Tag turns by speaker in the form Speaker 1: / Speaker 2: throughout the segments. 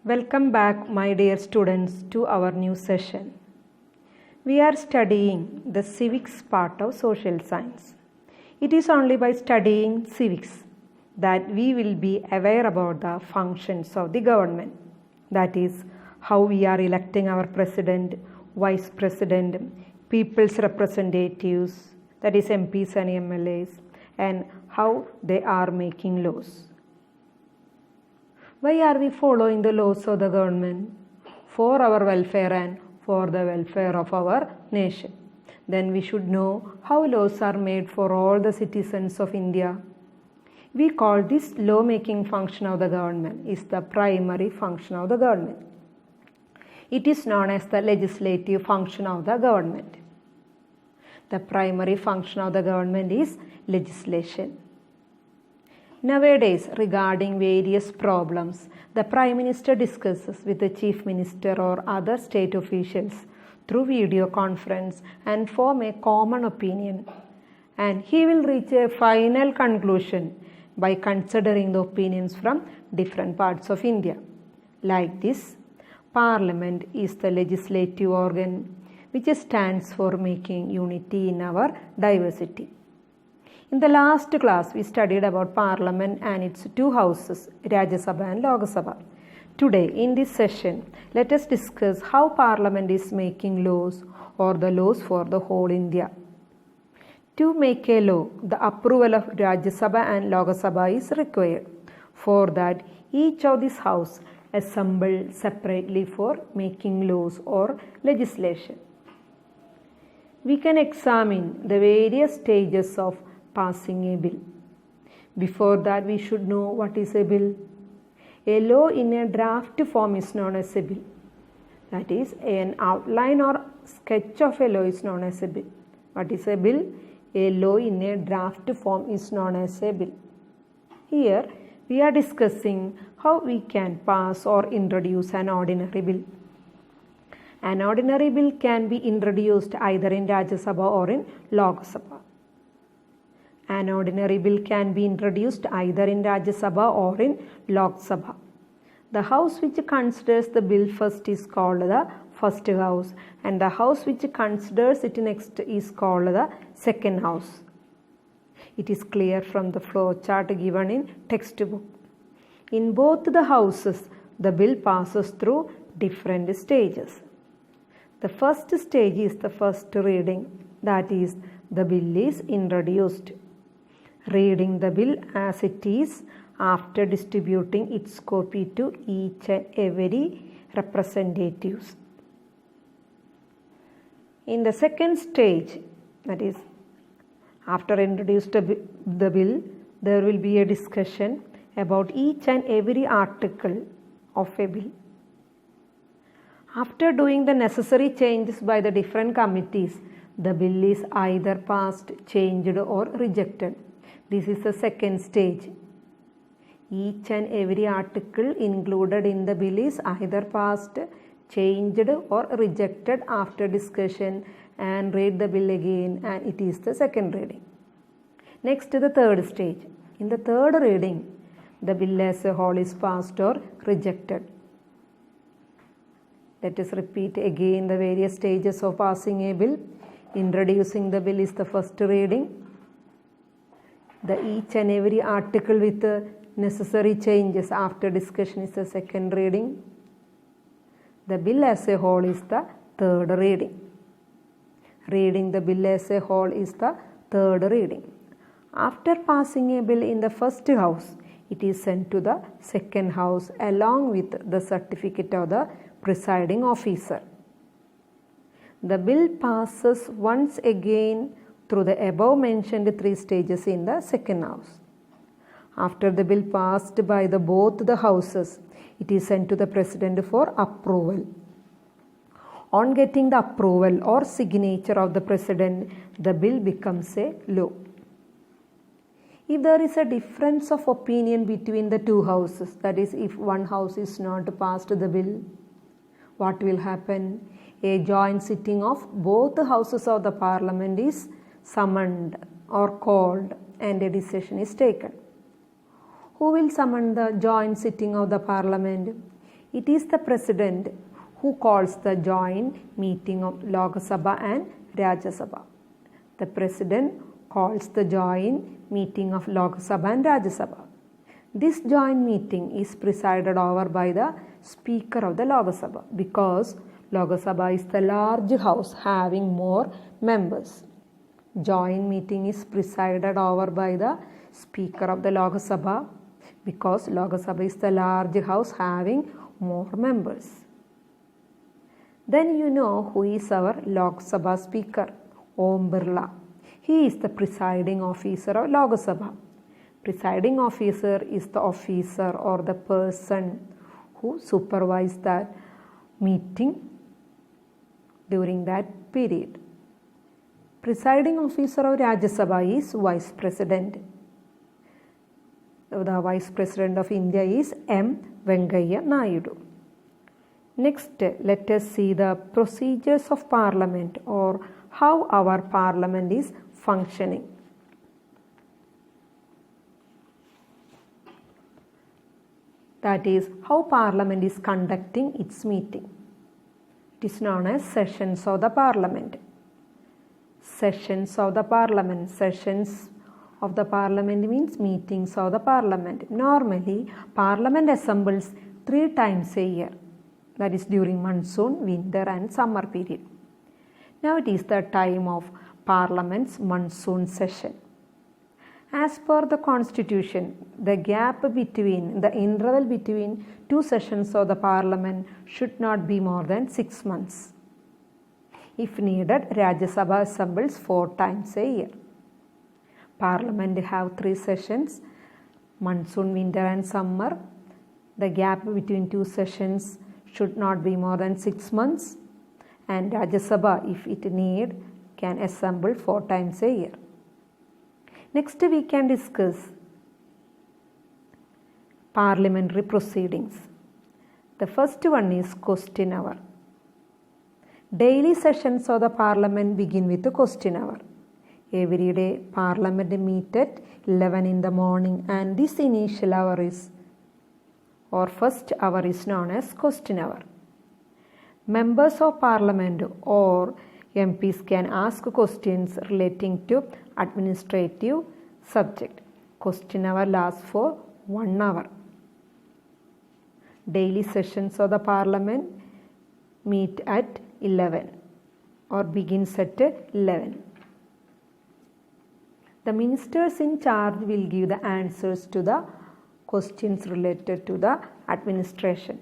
Speaker 1: Welcome back, my dear students, to our new session. We are studying the civics part of social science. It is only by studying civics that we will be aware about the functions of the government. That is, how we are electing our president, vice president, people's representatives, that is MPs and MLAs, and how they are making laws. Why are we following the laws of the government? For our welfare and for the welfare of our nation. Then we should know how laws are made for all the citizens of India. We call this law-making function of the government is the primary function of the government. It is known as the legislative function of the government. The primary function of the government is legislation. Nowadays, regarding various problems, the Prime Minister discusses with the Chief Minister or other state officials through video conference and form a common opinion. And he will reach a final conclusion by considering the opinions from different parts of India. Like this, Parliament is the legislative organ which stands for making unity in our diversity. In the last class, we studied about Parliament and its two houses, Rajya Sabha and Lok Sabha. Today, in this session, let us discuss how Parliament is making laws or the laws for the whole India. To make a law, the approval of Rajya Sabha and Lok Sabha is required. For that, each of these houses assemble separately for making laws or legislation. We can examine the various stages of passing a bill. Before that, we should know what is a bill. A law in a draft form is known as a bill. That is, an outline or sketch of a law is known as a bill. What is a bill? A law in a draft form is known as a bill. Here, we are discussing how we can pass or introduce an ordinary bill. An ordinary bill can be introduced either in Rajya Sabha or in Lok Sabha. An ordinary bill can be introduced either in Rajya Sabha or in Lok Sabha. The house which considers the bill first is called the first house, and the house which considers it next is called the second house. It is clear from the flow chart given in textbook. In both the houses, the bill passes through different stages. The first stage is the first reading, that is, the bill is introduced. Reading the bill as it is after distributing its copy to each and every representatives. In the second stage, that is, after introduced the bill, there will be a discussion about each and every article of a bill. After doing the necessary changes by the different committees, the bill is either passed, changed or rejected. This is the second stage. Each and every article included in the bill is either passed, changed or rejected after discussion and read the bill again, and it is the second reading. Next, the third stage. In the third reading, the bill as a whole is passed or rejected. Let us repeat again the various stages of passing a bill. Introducing the bill is the first reading. The each and every article with the necessary changes after discussion is the second reading. The bill as a whole is the third reading. Reading the bill as a whole is the third reading. After passing a bill in the first house, it is sent to the second house along with the certificate of the presiding officer. The bill passes once again through the above mentioned three stages in the second house. After the bill passed by both the houses, it is sent to the president for approval. On getting the approval or signature of the president, the bill becomes a law. If there is a difference of opinion between the two houses, that is, if one house is not passed the bill, what will happen? A joint sitting of both the houses of the parliament is summoned or called and a decision is taken. Who will summon the joint sitting of the parliament? It is the President who calls the joint meeting of Lok Sabha and Rajya Sabha. The President calls the joint meeting of Lok Sabha and Rajya Sabha. This joint meeting is presided over by the Speaker of the Lok Sabha because Lok Sabha is the large house having more members. Joint meeting is presided over by the Speaker of the Lok Sabha because Lok Sabha is the large house having more members. Then you know who is our Lok Sabha Speaker, Om Birla. He is the presiding officer of Lok Sabha. Presiding officer is the officer or the person who supervises that meeting during that period. Presiding officer of Rajya Sabha is Vice President. The Vice President of India is M. Venkaiah Naidu. Next, let us see the procedures of Parliament or how our Parliament is functioning. That is, how Parliament is conducting its meeting. It is known as sessions of the Parliament. Sessions of the Parliament. Sessions of the Parliament means meetings of the Parliament. Normally, Parliament assembles 3 times a year. That is during monsoon, winter and summer period. Now it is the time of Parliament's monsoon session. As per the Constitution, the interval between 2 sessions of the Parliament should not be more than 6 months. If needed, Rajya Sabha assembles 4 times a year. Parliament have 3 sessions, monsoon, winter and summer. The gap between 2 sessions should not be more than 6 months. And Rajya Sabha, if it need, can assemble 4 times a year. Next we can discuss parliamentary proceedings. The first one is question hour. Daily sessions of the Parliament begin with the question hour. Every day Parliament meet at 11 in the morning and this initial hour is or first hour is known as question hour. Members of Parliament or MPs can ask questions relating to administrative subject. Question hour lasts for 1 hour. Daily sessions of the Parliament meet at 11 or begins at 11. The ministers in charge will give the answers to the questions related to the administration.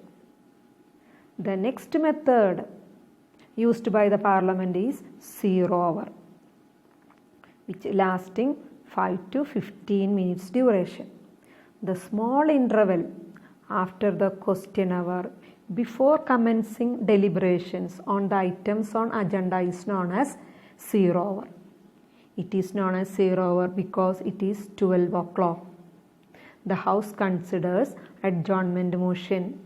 Speaker 1: The next method used by the Parliament is 0 hour, which lasting 5 to 15 minutes duration. The small interval after the question hour before commencing deliberations on the items on agenda is known as 0 hour. It is known as 0 hour because it is 12 o'clock. The House considers adjournment motion,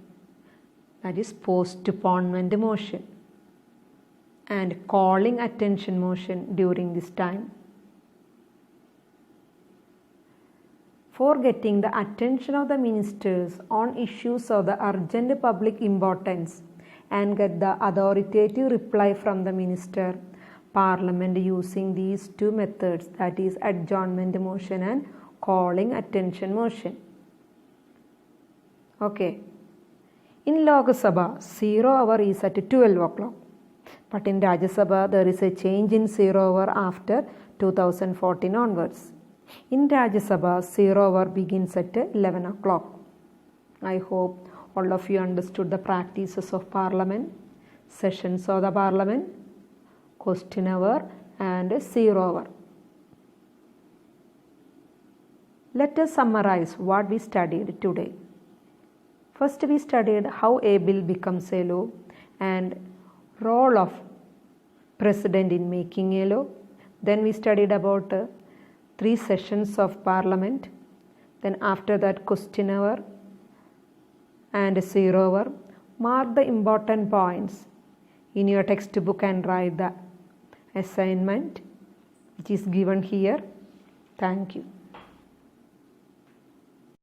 Speaker 1: that is postponement motion, and calling attention motion during this time. For getting the attention of the ministers on issues of the urgent public importance and get the authoritative reply from the minister, Parliament using these 2 methods, that is adjournment motion and calling attention motion. Okay. In Lok Sabha, 0 hour is at 12 o'clock. But in Rajya Sabha, there is a change in 0 hour after 2014 onwards. In Rajya Sabha, 0 hour begins at 11 o'clock. I hope all of you understood the practices of Parliament, sessions of the Parliament, question hour and 0 hour. Let us summarize what we studied today. First we studied how a bill becomes a law and role of President in making a law. Then we studied about 3 sessions of Parliament. Then after that question hour and 0 hour. Mark the important points in your textbook and write the assignment which is given here. Thank you.